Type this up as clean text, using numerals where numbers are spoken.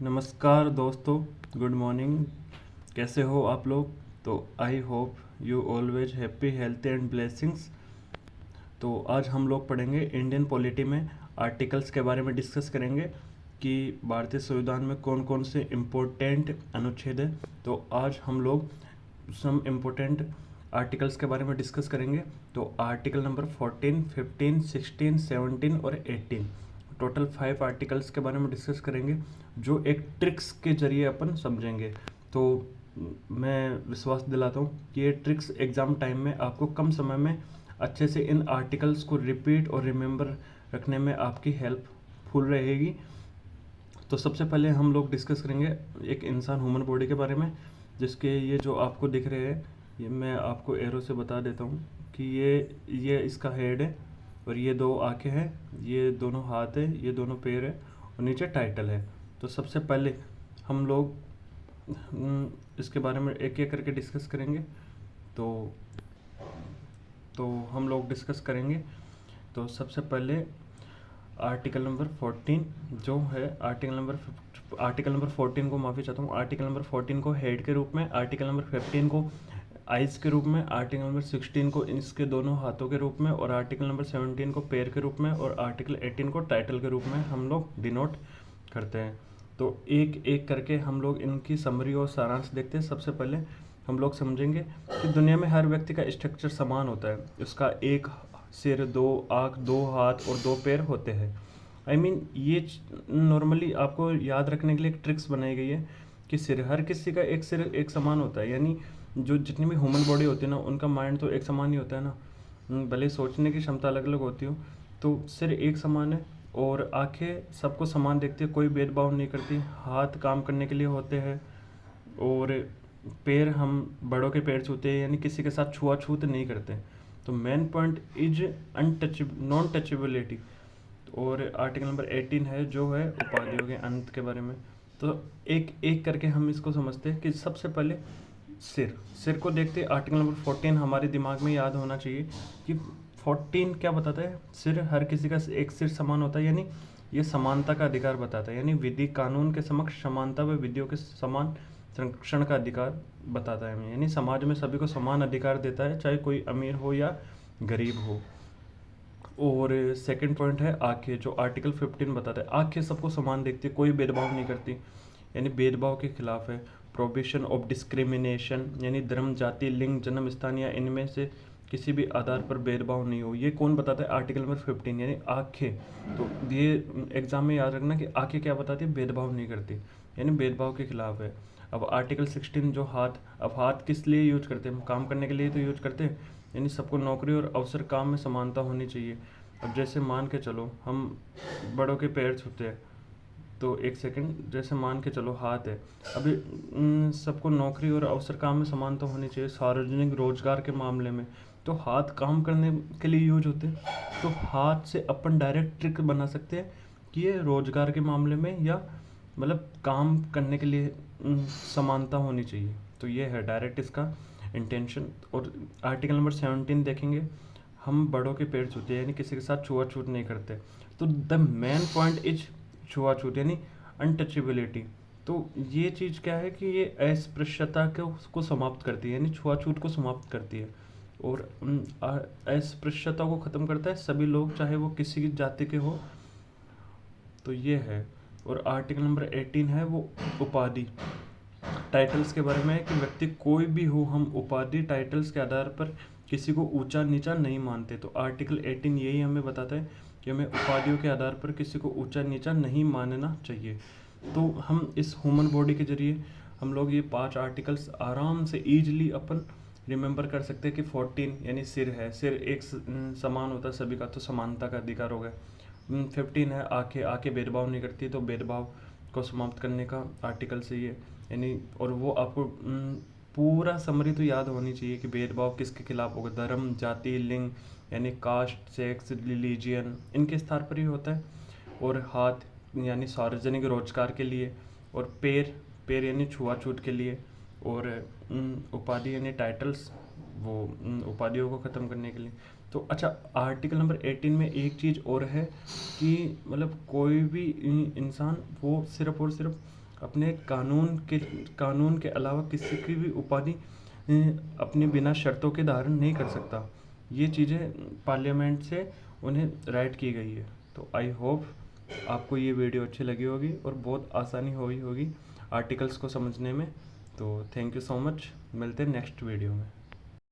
नमस्कार दोस्तों, good morning. कैसे हो आप लोग? तो I hope you always happy healthy and blessings. तो आज हम लोग पढ़ेंगे इंडियन पॉलिटी में आर्टिकल्स के बारे में डिस्कस करेंगे कि भारतीय संविधान में कौन कौन से इम्पोर्टेंट अनुच्छेद है। तो आज हम लोग सम इम्पोर्टेंट आर्टिकल्स के बारे में डिस्कस करेंगे। तो आर्टिकल नंबर 14, 15, 16, 17 और 18, टोटल 5 आर्टिकल्स के बारे में डिस्कस करेंगे जो एक ट्रिक्स के जरिए अपन समझेंगे। तो मैं विश्वास दिलाता हूँ कि ये ट्रिक्स एग्ज़ाम टाइम में आपको कम समय में अच्छे से इन आर्टिकल्स को रिपीट और रिमेंबर रखने में आपकी हेल्पफुल रहेगी। तो सबसे पहले हम लोग डिस्कस करेंगे एक इंसान ह्यूमन बॉडी के बारे में, जिसके ये जो आपको दिख रहे हैं, ये मैं आपको एरो से बता देता हूँ कि ये इसका हेड है और ये 2 आंखें हैं, ये दोनों हाथ है, ये दोनों पैर है और नीचे टाइटल है। तो सबसे पहले हम लोग इसके बारे में एक एक करके डिस्कस करेंगे। तो हम लोग डिस्कस करेंगे। तो सबसे पहले आर्टिकल नंबर 14 जो है, आर्टिकल नंबर 14 को माफ़ी चाहता हूँ, आर्टिकल नंबर 14 को हेड के रूप में, आर्टिकल नंबर 15 को आइज़ के रूप में, आर्टिकल नंबर 16 को इसके दोनों हाथों के रूप में, और आर्टिकल नंबर 17 को पैर के रूप में, और आर्टिकल 18 को टाइटल के रूप में हम लोग डिनोट करते हैं। तो एक एक करके हम लोग इनकी समरी और सारांश देखते हैं। सबसे पहले हम लोग समझेंगे कि दुनिया में हर व्यक्ति का स्ट्रक्चर समान होता है। उसका एक सिर, 2 आँख, 2 हाथ और 2 पैर होते हैं। ये नॉर्मली आपको याद रखने के लिए एक ट्रिक्स बनाई गई है कि हर किसी का एक सिर एक समान होता है। यानी जो जितनी भी ह्यूमन बॉडी होती है ना, उनका माइंड तो एक समान ही होता है ना, भले सोचने की क्षमता अलग अलग होती हो। तो सिर एक समान है और आंखें सबको समान देखती है, कोई भेदभाव नहीं करती। हाथ काम करने के लिए होते हैं और पैर हम बड़ों के पैर छूते हैं, यानी किसी के साथ छुआछूत नहीं करते। तो main point is non touchability. और आर्टिकल नंबर 18 है जो है उपाधियों के अंत के बारे में। तो एक एक करके हम इसको समझते हैं कि सबसे पहले सिर को देखते। आर्टिकल नंबर 14 हमारे दिमाग में याद होना चाहिए कि 14 क्या बताता है। सिर, हर किसी का एक सिर समान होता है, यानी ये समानता का अधिकार बताता है। यानी विधि कानून के समक्ष समानता व विधियों के समान संरक्षण का अधिकार बताता है। यानी समाज में सभी को समान अधिकार देता है, चाहे कोई अमीर हो या गरीब हो। और सेकंड पॉइंट है आंखें, जो आर्टिकल 15 बताता है। आंखें सबको समान देखती है, कोई भेदभाव नहीं करती, यानी भेदभाव के खिलाफ है। प्रोहिबिशन ऑफ डिस्क्रिमिनेशन, यानी धर्म, जाति, लिंग, जन्म स्थान या इनमें से किसी भी आधार पर भेदभाव नहीं हो। ये कौन बताता है? आर्टिकल नंबर 15, यानी आंखें। तो ये एग्जाम में याद रखना कि आंखें क्या बताती है? भेदभाव नहीं करती, यानी भेदभाव के खिलाफ है। अब आर्टिकल 16 जो हाथ, अब हाथ किस लिए यूज करते हैं? काम करने के लिए तो यूज करते हैं, यानी सबको नौकरी और अवसर काम में समानता होनी चाहिए। अब जैसे मान के चलो हम बड़ों के पैर छूते हैं, तो एक सेकंड, जैसे मान के चलो हाथ है, अभी सबको नौकरी और अवसर काम में समानता होनी चाहिए। सार्वजनिक रोजगार के मामले में तो हाथ काम करने के लिए यूज होते हैं। तो हाथ से अपन डायरेक्ट ट्रिक बना सकते हैं कि ये रोजगार के मामले में या मतलब काम करने के लिए समानता होनी चाहिए। तो ये है डायरेक्ट इसका इंटेंशन। और आर्टिकल नंबर 17 देखेंगे, हम बड़ों के पैर छूते हैं, यानी किसी के साथ छुआछूत नहीं करते। तो द मेन पॉइंट इज छुआछूत, यानी अनटचेबिलिटी। तो ये चीज़ क्या है कि ये अस्पृश्यता को समाप्त करती है, यानी छुआछूत को समाप्त करती है और अस्पृश्यता को ख़त्म करता है। सभी लोग, चाहे वो किसी की जाति के हो। तो ये है। और आर्टिकल नंबर 18 है वो उपाधि, टाइटल्स के बारे में है कि व्यक्ति कोई भी हो, हम उपाधि टाइटल्स के आधार पर किसी को ऊंचा नीचा नहीं मानते। तो आर्टिकल 18 यही हमें बताता है कि हमें उपाधियों के आधार पर किसी को ऊंचा नीचा नहीं मानना चाहिए। तो हम इस ह्यूमन बॉडी के जरिए हम लोग ये 5 आर्टिकल्स आराम से ईजिली अपन रिमेंबर कर सकते हैं कि 14 यानी सिर है, सिर एक समान होता है सभी का, तो समानता का अधिकार हो गया। 15 है आंखें, आंखें भेदभाव नहीं करती, तो भेदभाव को समाप्त करने का आर्टिकल से ये, यानी और वो आपको पूरा समरी तो याद होनी चाहिए कि भेदभाव किसके खिलाफ होगा। धर्म, जाति, लिंग, यानी कास्ट, सेक्स, रिलीजियन, इनके स्तर पर ही होता है। और हाथ यानी सार्वजनिक रोजगार के लिए, और पैर, पैर यानी छुआछूत के लिए, और उपाधि यानी टाइटल्स, वो उपाधियों को ख़त्म करने के लिए। तो अच्छा, आर्टिकल नंबर 18 में एक चीज़ और है कि मतलब कोई भी इंसान वो सिर्फ और सिर्फ अपने कानून के अलावा किसी की भी उपाधि अपने बिना शर्तों के धारण नहीं कर सकता। ये चीज़ें पार्लियामेंट से उन्हें राइट की गई है। तो आई होप आपको ये वीडियो अच्छी लगी होगी और बहुत आसानी हुई होगी आर्टिकल्स को समझने में। तो थैंक यू सो मच, मिलते हैं नेक्स्ट वीडियो में।